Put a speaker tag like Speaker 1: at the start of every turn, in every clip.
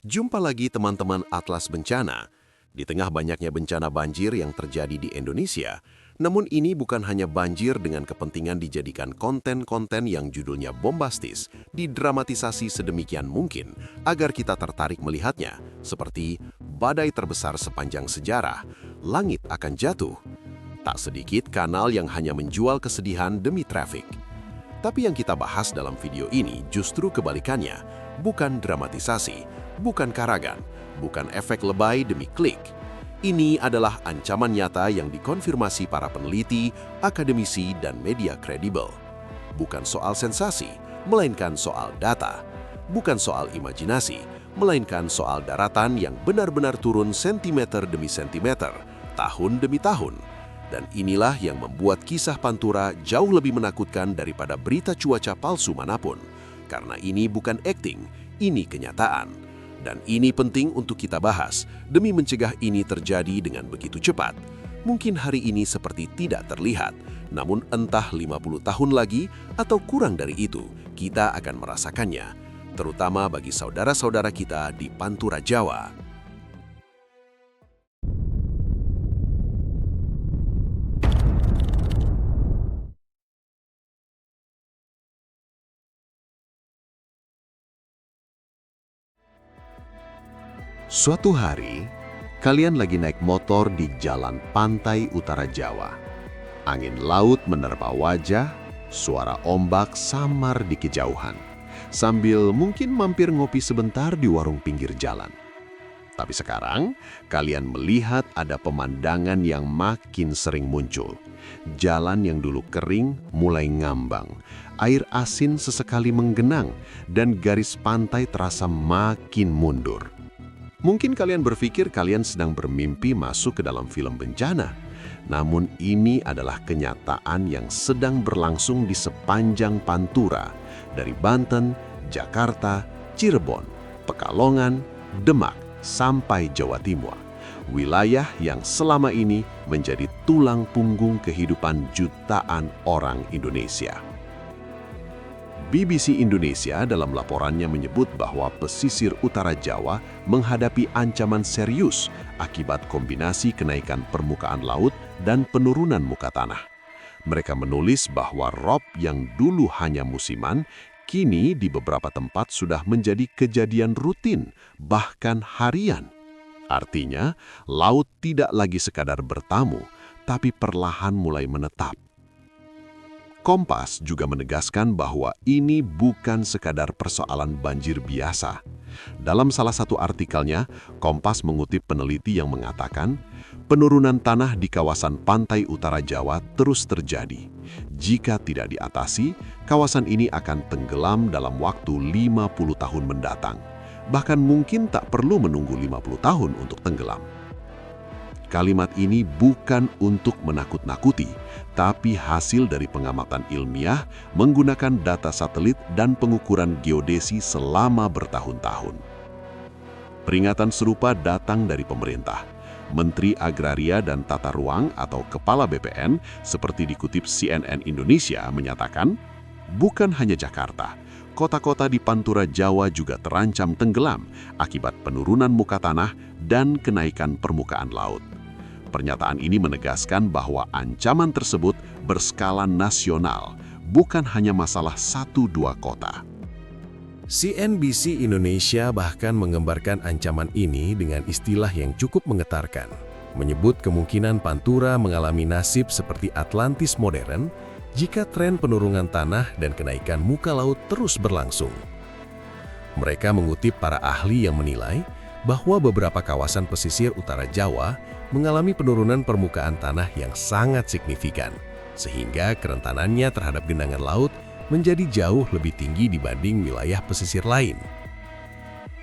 Speaker 1: Jumpa lagi teman-teman Atlas Bencana. Di tengah banyaknya bencana banjir yang terjadi di Indonesia, namun ini bukan hanya banjir dengan kepentingan dijadikan konten-konten yang judulnya bombastis, didramatisasi sedemikian mungkin agar kita tertarik melihatnya, seperti badai terbesar sepanjang sejarah, langit akan jatuh. Tak sedikit kanal yang hanya menjual kesedihan demi traffic. Tapi yang kita bahas dalam video ini justru kebalikannya, bukan dramatisasi, bukan karagan, bukan efek lebay demi klik. Ini adalah ancaman nyata yang dikonfirmasi para peneliti, akademisi, dan media kredibel. Bukan soal sensasi, melainkan soal data. Bukan soal imajinasi, melainkan soal daratan yang benar-benar turun sentimeter demi sentimeter, tahun demi tahun. Dan inilah yang membuat kisah Pantura jauh lebih menakutkan daripada berita cuaca palsu manapun. Karena ini bukan akting, ini kenyataan. Dan ini penting untuk kita bahas demi mencegah ini terjadi dengan begitu cepat. Mungkin hari ini seperti tidak terlihat, namun entah 50 tahun lagi atau kurang dari itu, kita akan merasakannya. Terutama bagi saudara-saudara kita di Pantura Jawa. Suatu hari, kalian lagi naik motor di jalan pantai utara Jawa. Angin laut menerpa wajah, suara ombak samar di kejauhan. Sambil mungkin mampir ngopi sebentar di warung pinggir jalan. Tapi sekarang, kalian melihat ada pemandangan yang makin sering muncul. Jalan yang dulu kering mulai ngambang. Air asin sesekali menggenang dan garis pantai terasa makin mundur. Mungkin kalian berpikir kalian sedang bermimpi masuk ke dalam film bencana. Namun ini adalah kenyataan yang sedang berlangsung di sepanjang Pantura, dari Banten, Jakarta, Cirebon, Pekalongan, Demak, sampai Jawa Timur. Wilayah yang selama ini menjadi tulang punggung kehidupan jutaan orang Indonesia. BBC Indonesia dalam laporannya menyebut bahwa pesisir utara Jawa menghadapi ancaman serius akibat kombinasi kenaikan permukaan laut dan penurunan muka tanah. Mereka menulis bahwa rob yang dulu hanya musiman, kini di beberapa tempat sudah menjadi kejadian rutin, bahkan harian. Artinya, laut tidak lagi sekadar bertamu, tapi perlahan mulai menetap. Kompas juga menegaskan bahwa ini bukan sekadar persoalan banjir biasa. Dalam salah satu artikelnya, Kompas mengutip peneliti yang mengatakan, penurunan tanah di kawasan pantai utara Jawa terus terjadi. Jika tidak diatasi, kawasan ini akan tenggelam dalam waktu 50 tahun mendatang. Bahkan mungkin tak perlu menunggu 50 tahun untuk tenggelam. Kalimat ini bukan untuk menakut-nakuti, tapi hasil dari pengamatan ilmiah menggunakan data satelit dan pengukuran geodesi selama bertahun-tahun. Peringatan serupa datang dari pemerintah. Menteri Agraria dan Tata Ruang atau Kepala BPN, seperti dikutip CNN Indonesia, menyatakan, bukan hanya Jakarta, kota-kota di Pantura Jawa juga terancam tenggelam akibat penurunan muka tanah dan kenaikan permukaan laut. Pernyataan ini menegaskan bahwa ancaman tersebut berskala nasional, bukan hanya masalah 1-2 kota. CNBC Indonesia bahkan menggambarkan ancaman ini dengan istilah yang cukup menggetarkan, menyebut kemungkinan Pantura mengalami nasib seperti Atlantis modern jika tren penurunan tanah dan kenaikan muka laut terus berlangsung. Mereka mengutip para ahli yang menilai bahwa beberapa kawasan pesisir utara Jawa mengalami penurunan permukaan tanah yang sangat signifikan, sehingga kerentanannya terhadap genangan laut menjadi jauh lebih tinggi dibanding wilayah pesisir lain.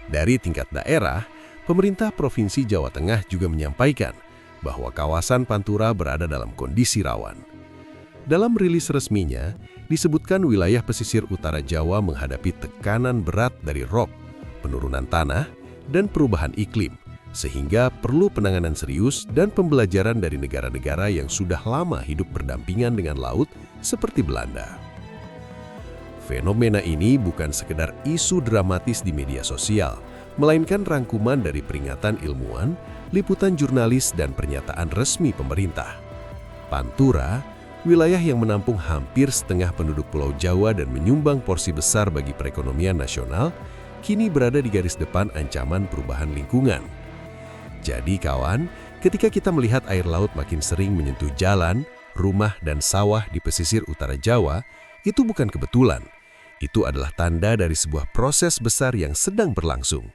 Speaker 1: Dari tingkat daerah, pemerintah Provinsi Jawa Tengah juga menyampaikan bahwa kawasan Pantura berada dalam kondisi rawan. Dalam rilis resminya, disebutkan wilayah pesisir utara Jawa menghadapi tekanan berat dari rob, penurunan tanah, dan perubahan iklim, sehingga perlu penanganan serius dan pembelajaran dari negara-negara yang sudah lama hidup berdampingan dengan laut seperti Belanda. Fenomena ini bukan sekedar isu dramatis di media sosial, melainkan rangkuman dari peringatan ilmuwan, liputan jurnalis, dan pernyataan resmi pemerintah. Pantura, wilayah yang menampung hampir setengah penduduk Pulau Jawa dan menyumbang porsi besar bagi perekonomian nasional, kini berada di garis depan ancaman perubahan lingkungan. Jadi kawan, ketika kita melihat air laut makin sering menyentuh jalan, rumah, dan sawah di pesisir utara Jawa, itu bukan kebetulan. Itu adalah tanda dari sebuah proses besar yang sedang berlangsung.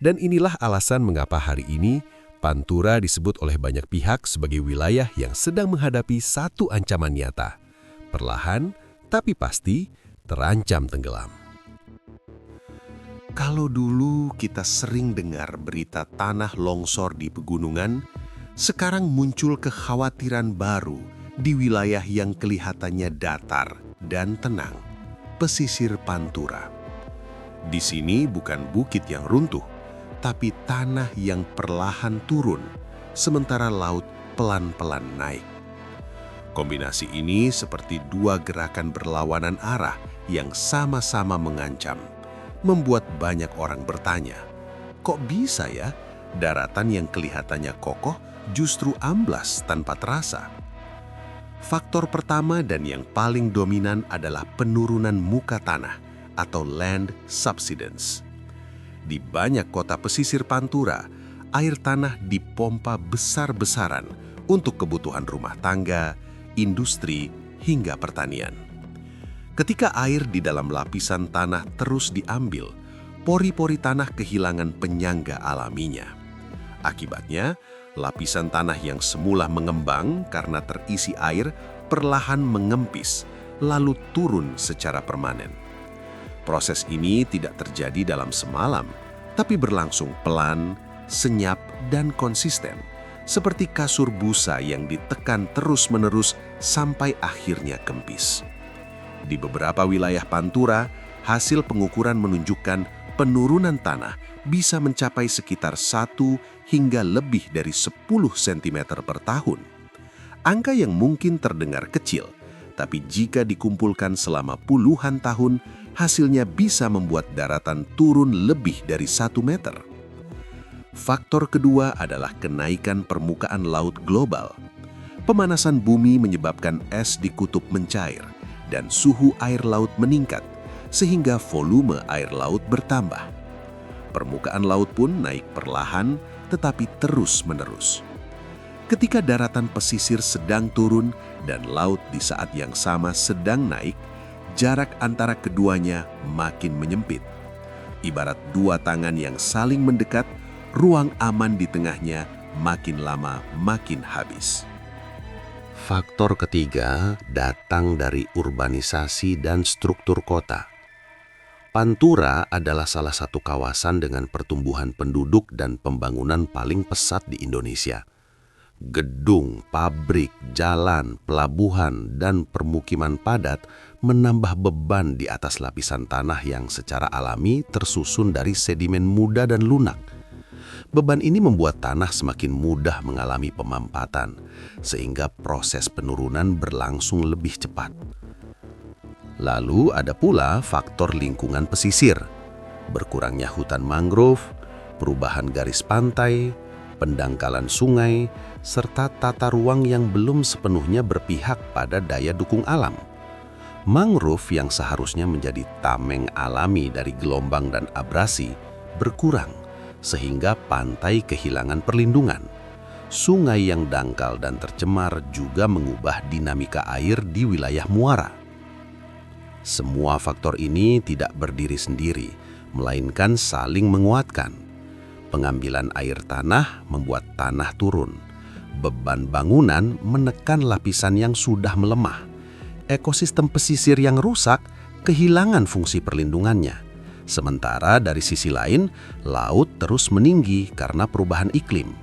Speaker 1: Dan inilah alasan mengapa hari ini Pantura disebut oleh banyak pihak sebagai wilayah yang sedang menghadapi satu ancaman nyata. Perlahan, tapi pasti, terancam tenggelam. Kalau dulu kita sering dengar berita tanah longsor di pegunungan, sekarang muncul kekhawatiran baru di wilayah yang kelihatannya datar dan tenang, pesisir Pantura. Di sini bukan bukit yang runtuh, tapi tanah yang perlahan turun, sementara laut pelan-pelan naik. Kombinasi ini seperti dua gerakan berlawanan arah yang sama-sama mengancam, membuat banyak orang bertanya, kok bisa ya daratan yang kelihatannya kokoh justru amblas tanpa terasa? Faktor pertama dan yang paling dominan adalah penurunan muka tanah atau land subsidence. Di banyak kota pesisir Pantura, air tanah dipompa besar-besaran untuk kebutuhan rumah tangga, industri, hingga pertanian. Ketika air di dalam lapisan tanah terus diambil, pori-pori tanah kehilangan penyangga alaminya. Akibatnya, lapisan tanah yang semula mengembang karena terisi air perlahan mengempis, lalu turun secara permanen. Proses ini tidak terjadi dalam semalam, tapi berlangsung pelan, senyap, dan konsisten, seperti kasur busa yang ditekan terus-menerus sampai akhirnya kempis. Di beberapa wilayah Pantura, hasil pengukuran menunjukkan penurunan tanah bisa mencapai sekitar 1 hingga lebih dari 10 cm per tahun. Angka yang mungkin terdengar kecil, tapi jika dikumpulkan selama puluhan tahun, hasilnya bisa membuat daratan turun lebih dari 1 meter. Faktor kedua adalah kenaikan permukaan laut global. Pemanasan bumi menyebabkan es di kutub mencair dan suhu air laut meningkat, sehingga volume air laut bertambah. Permukaan laut pun naik perlahan, tetapi terus-menerus. Ketika daratan pesisir sedang turun dan laut di saat yang sama sedang naik, jarak antara keduanya makin menyempit. Ibarat dua tangan yang saling mendekat, ruang aman di tengahnya makin lama makin habis. Faktor ketiga datang dari urbanisasi dan struktur kota. Pantura adalah salah satu kawasan dengan pertumbuhan penduduk dan pembangunan paling pesat di Indonesia. Gedung, pabrik, jalan, pelabuhan, dan permukiman padat menambah beban di atas lapisan tanah yang secara alami tersusun dari sedimen muda dan lunak. Beban ini membuat tanah semakin mudah mengalami pemampatan, sehingga proses penurunan berlangsung lebih cepat. Lalu ada pula faktor lingkungan pesisir, berkurangnya hutan mangrove, perubahan garis pantai, pendangkalan sungai, serta tata ruang yang belum sepenuhnya berpihak pada daya dukung alam. Mangrove yang seharusnya menjadi tameng alami dari gelombang dan abrasi berkurang, sehingga pantai kehilangan perlindungan. Sungai yang dangkal dan tercemar juga mengubah dinamika air di wilayah muara. Semua faktor ini tidak berdiri sendiri, melainkan saling menguatkan. Pengambilan air tanah membuat tanah turun. Beban bangunan menekan lapisan yang sudah melemah. Ekosistem pesisir yang rusak kehilangan fungsi perlindungannya. Sementara dari sisi lain, laut terus meninggi karena perubahan iklim.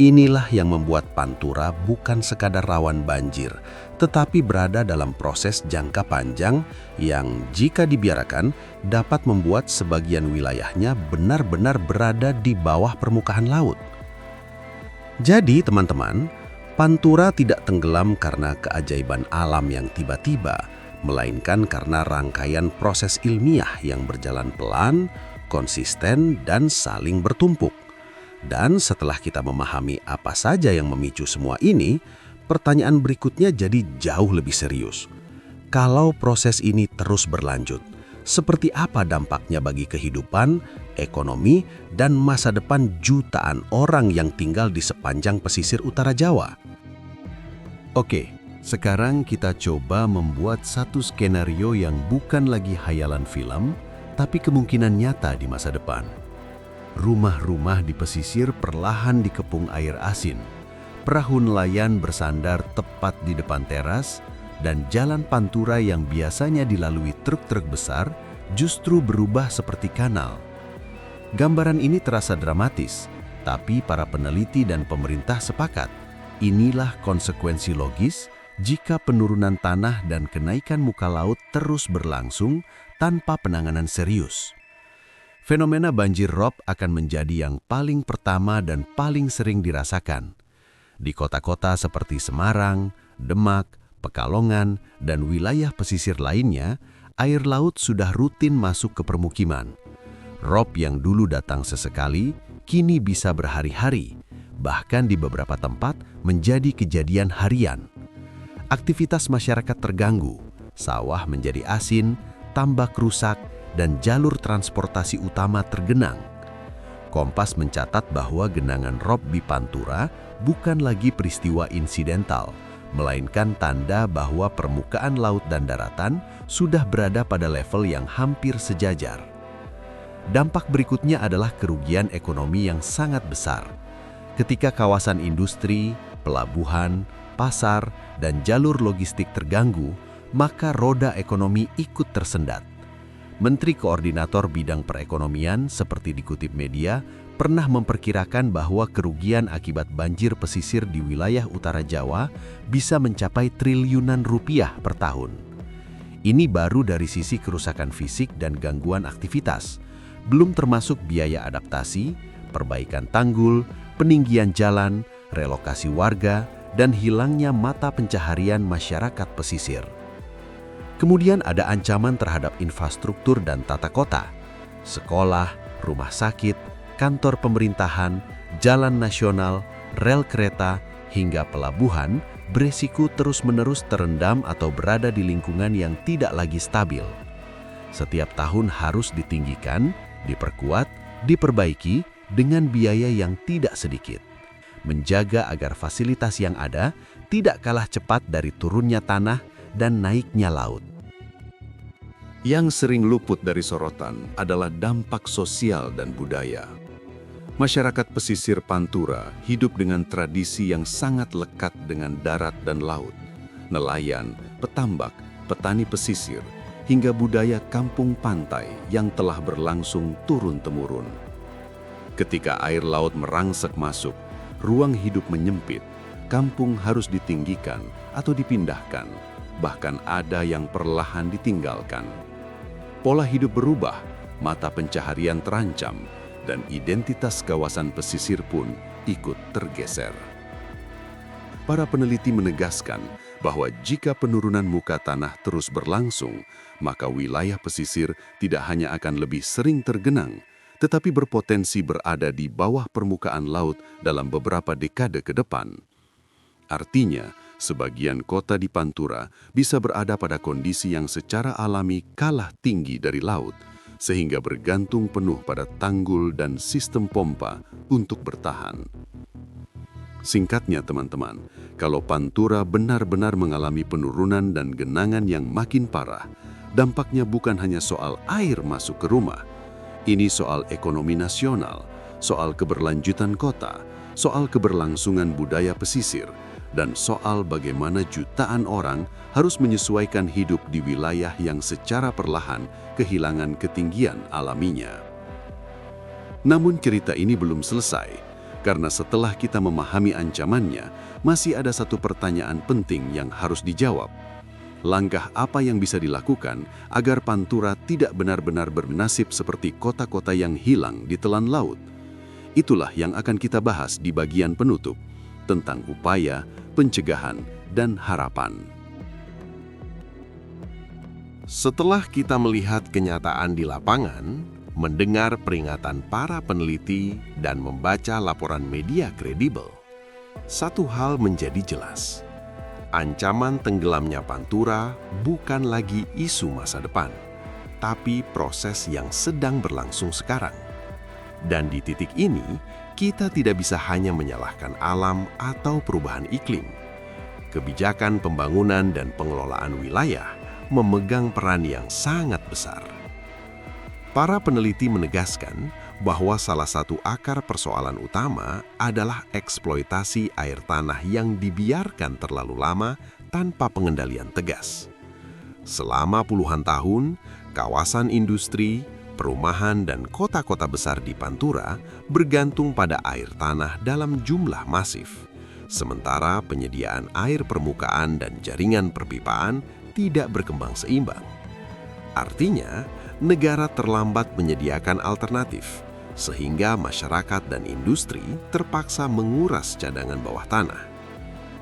Speaker 1: Inilah yang membuat Pantura bukan sekadar rawan banjir, tetapi berada dalam proses jangka panjang yang jika dibiarkan dapat membuat sebagian wilayahnya benar-benar berada di bawah permukaan laut. Jadi teman-teman, Pantura tidak tenggelam karena keajaiban alam yang tiba-tiba, melainkan karena rangkaian proses ilmiah yang berjalan pelan,
Speaker 2: konsisten, dan saling bertumpuk. Dan setelah kita memahami apa saja yang memicu semua ini, pertanyaan berikutnya jadi jauh lebih serius. Kalau proses ini terus berlanjut, seperti apa dampaknya bagi kehidupan, ekonomi, dan masa depan jutaan orang yang tinggal di sepanjang pesisir utara Jawa? Oke, sekarang kita coba membuat satu skenario yang bukan lagi hayalan film, tapi kemungkinan nyata di masa depan. Rumah-rumah di pesisir perlahan dikepung air asin, perahu nelayan bersandar tepat di depan teras, dan jalan pantura yang biasanya dilalui truk-truk besar justru berubah seperti kanal. Gambaran ini terasa dramatis, tapi para peneliti dan pemerintah sepakat. Inilah konsekuensi logis jika penurunan tanah dan kenaikan muka laut terus berlangsung tanpa penanganan serius. Fenomena banjir rob akan menjadi yang paling pertama dan paling sering dirasakan. Di kota-kota seperti Semarang, Demak, Pekalongan, dan wilayah pesisir lainnya, air laut sudah rutin masuk ke permukiman. Rob yang dulu datang sesekali, kini bisa berhari-hari, bahkan di beberapa tempat menjadi kejadian harian. Aktivitas masyarakat terganggu, sawah menjadi asin, tambak rusak, dan jalur transportasi utama tergenang. Kompas mencatat bahwa genangan rob di Pantura bukan lagi peristiwa insidental, melainkan tanda bahwa permukaan laut dan daratan sudah berada pada level yang hampir sejajar. Dampak berikutnya adalah kerugian ekonomi yang sangat besar. Ketika kawasan industri, pelabuhan, pasar, dan jalur logistik terganggu, maka roda ekonomi ikut tersendat. Menteri Koordinator Bidang Perekonomian, seperti dikutip media, pernah memperkirakan bahwa kerugian akibat banjir pesisir di wilayah utara Jawa bisa mencapai triliunan rupiah per tahun. Ini baru dari sisi kerusakan fisik dan gangguan aktivitas, belum termasuk biaya adaptasi, perbaikan tanggul, peninggian jalan, relokasi warga, dan hilangnya mata pencaharian masyarakat pesisir. Kemudian ada ancaman terhadap infrastruktur dan tata kota. Sekolah, rumah sakit, kantor pemerintahan, jalan nasional, rel kereta, hingga pelabuhan beresiko terus-menerus terendam atau berada di lingkungan yang tidak lagi stabil. Setiap tahun harus ditinggikan, diperkuat, diperbaiki, dengan biaya yang tidak sedikit. Menjaga agar fasilitas yang ada tidak kalah cepat dari turunnya tanah dan naiknya laut.
Speaker 1: Yang sering luput dari sorotan adalah dampak sosial dan budaya. Masyarakat pesisir Pantura hidup dengan tradisi yang sangat lekat dengan darat dan laut. Nelayan, petambak, petani pesisir, hingga budaya kampung pantai yang telah berlangsung turun-temurun. Ketika air laut merangsek masuk, ruang hidup menyempit, kampung harus ditinggikan atau dipindahkan, bahkan ada yang perlahan ditinggalkan. Pola hidup berubah, mata pencaharian terancam, dan identitas kawasan pesisir pun ikut tergeser. Para peneliti menegaskan bahwa jika penurunan muka tanah terus berlangsung, maka wilayah pesisir tidak hanya akan lebih sering tergenang, tetapi berpotensi berada di bawah permukaan laut dalam beberapa dekade ke depan. Artinya, sebagian kota di Pantura bisa berada pada kondisi yang secara alami kalah tinggi dari laut, sehingga bergantung penuh pada tanggul dan sistem pompa untuk bertahan. Singkatnya teman-teman, kalau Pantura benar-benar mengalami penurunan dan genangan yang makin parah, dampaknya bukan hanya soal air masuk ke rumah. Ini soal ekonomi nasional, soal keberlanjutan kota, soal keberlangsungan budaya pesisir, dan soal bagaimana jutaan orang harus menyesuaikan hidup di wilayah yang secara perlahan kehilangan ketinggian alaminya. Namun cerita ini belum selesai, karena setelah kita memahami ancamannya, masih ada satu pertanyaan penting yang harus dijawab. Langkah apa yang bisa dilakukan agar Pantura tidak benar-benar bernasib seperti kota-kota yang hilang di telan laut? Itulah yang akan kita bahas di bagian penutup, tentang upaya, pencegahan, dan harapan. Setelah kita melihat kenyataan di lapangan, mendengar peringatan para peneliti, dan membaca laporan media kredibel, satu hal menjadi jelas. Ancaman tenggelamnya Pantura bukan lagi isu masa depan, tapi proses yang sedang berlangsung sekarang. Dan di titik ini, kita tidak bisa hanya menyalahkan alam atau perubahan iklim. Kebijakan pembangunan dan pengelolaan wilayah memegang peran yang sangat besar. Para peneliti menegaskan bahwa salah satu akar persoalan utama adalah eksploitasi air tanah yang dibiarkan terlalu lama tanpa pengendalian tegas. Selama puluhan tahun, kawasan industri, perumahan, dan kota-kota besar di Pantura bergantung pada air tanah dalam jumlah masif. Sementara penyediaan air permukaan dan jaringan perpipaan tidak berkembang seimbang. Artinya, negara terlambat menyediakan alternatif, sehingga masyarakat dan industri terpaksa menguras cadangan bawah tanah.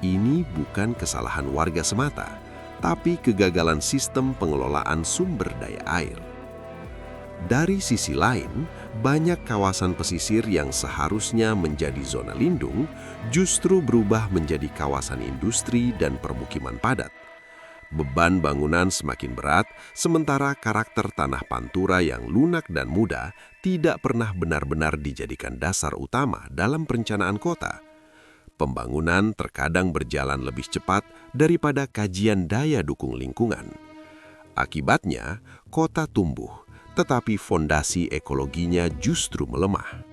Speaker 1: Ini bukan kesalahan warga semata, tapi kegagalan sistem pengelolaan sumber daya air. Dari sisi lain, banyak kawasan pesisir yang seharusnya menjadi zona lindung justru berubah menjadi kawasan industri dan permukiman padat. Beban bangunan semakin berat, sementara karakter tanah Pantura yang lunak dan muda tidak pernah benar-benar dijadikan dasar utama dalam perencanaan kota. Pembangunan terkadang berjalan lebih cepat daripada kajian daya dukung lingkungan. Akibatnya, kota tumbuh, tetapi fondasi ekologinya justru melemah.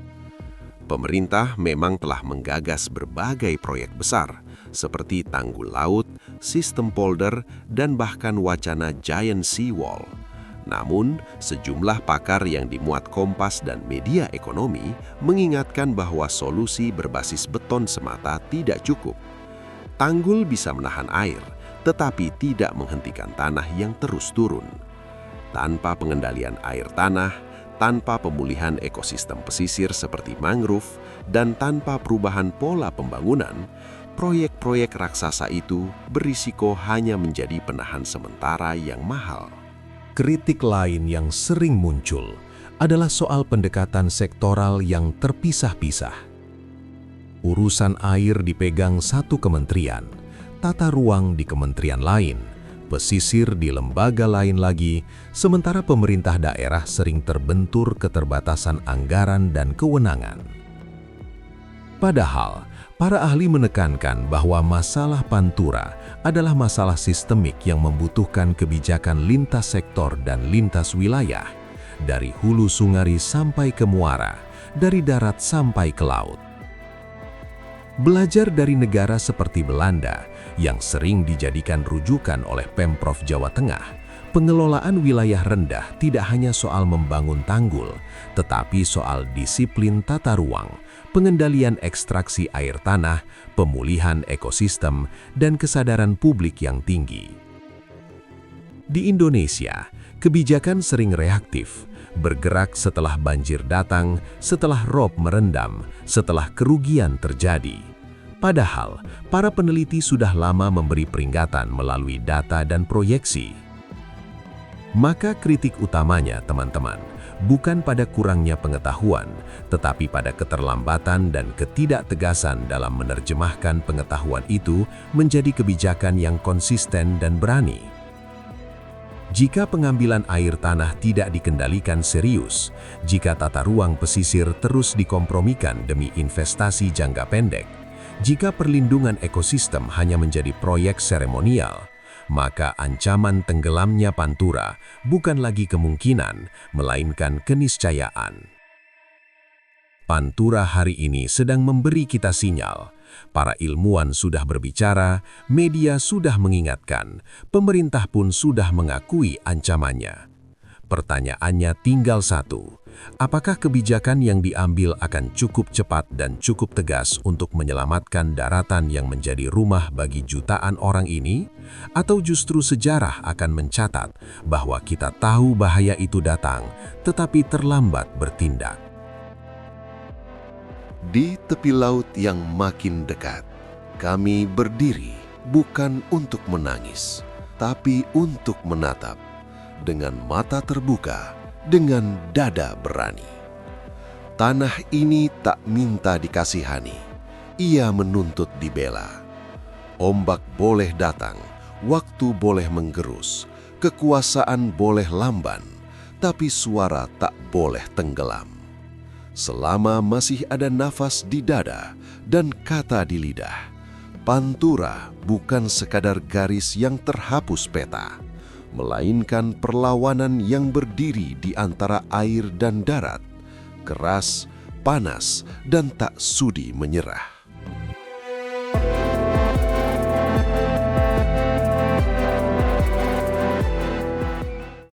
Speaker 1: Pemerintah memang telah menggagas berbagai proyek besar, seperti tanggul laut, sistem polder, dan bahkan wacana giant seawall. Namun, sejumlah pakar yang dimuat Kompas dan media ekonomi mengingatkan bahwa solusi berbasis beton semata tidak cukup. Tanggul bisa menahan air, tetapi tidak menghentikan tanah yang terus turun. Tanpa pengendalian air tanah, tanpa pemulihan ekosistem pesisir seperti mangrove, dan tanpa perubahan pola pembangunan, proyek-proyek raksasa itu berisiko hanya menjadi penahan sementara yang mahal.
Speaker 3: Kritik lain yang sering muncul adalah soal pendekatan sektoral yang terpisah-pisah. Urusan air dipegang satu kementerian, tata ruang di kementerian lain, pesisir di lembaga lain lagi, sementara pemerintah daerah sering terbentur keterbatasan anggaran dan kewenangan. Padahal, para ahli menekankan bahwa masalah Pantura adalah masalah sistemik yang membutuhkan kebijakan lintas sektor dan lintas wilayah, dari hulu sungai sampai ke muara, dari darat sampai ke laut. Belajar dari negara seperti Belanda, yang sering dijadikan rujukan oleh Pemprov Jawa Tengah, pengelolaan wilayah rendah tidak hanya soal membangun tanggul, tetapi soal disiplin tata ruang, pengendalian ekstraksi air tanah, pemulihan ekosistem, dan kesadaran publik yang tinggi. Di Indonesia, kebijakan sering reaktif, bergerak setelah banjir datang, setelah rob merendam, setelah kerugian terjadi. Padahal, para peneliti sudah lama memberi peringatan melalui data dan proyeksi. Maka kritik utamanya, teman-teman, bukan pada kurangnya pengetahuan, tetapi pada keterlambatan dan ketidaktegasan dalam menerjemahkan pengetahuan itu menjadi kebijakan yang konsisten dan berani. Jika pengambilan air tanah tidak dikendalikan serius, jika tata ruang pesisir terus dikompromikan demi investasi jangka pendek, jika perlindungan ekosistem hanya menjadi proyek seremonial, maka ancaman tenggelamnya Pantura bukan lagi kemungkinan, melainkan keniscayaan. Pantura hari ini sedang memberi kita sinyal. Para ilmuwan sudah berbicara, media sudah mengingatkan, pemerintah pun sudah mengakui ancamannya. Pertanyaannya tinggal satu, apakah kebijakan yang diambil akan cukup cepat dan cukup tegas untuk menyelamatkan daratan yang menjadi rumah bagi jutaan orang ini? Atau justru sejarah akan mencatat bahwa kita tahu bahaya itu datang, tetapi terlambat bertindak?
Speaker 1: Di tepi laut yang makin dekat, kami berdiri bukan untuk menangis, tapi untuk menatap dengan mata terbuka
Speaker 2: dengan dada berani. Tanah ini tak minta dikasihani, ia menuntut dibela. Ombak boleh datang, waktu boleh menggerus, kekuasaan boleh lamban, tapi suara tak boleh tenggelam. Selama masih ada nafas di dada dan kata di lidah, Pantura bukan sekadar garis yang terhapus peta, melainkan perlawanan yang berdiri di antara air dan darat, keras, panas, dan tak sudi menyerah.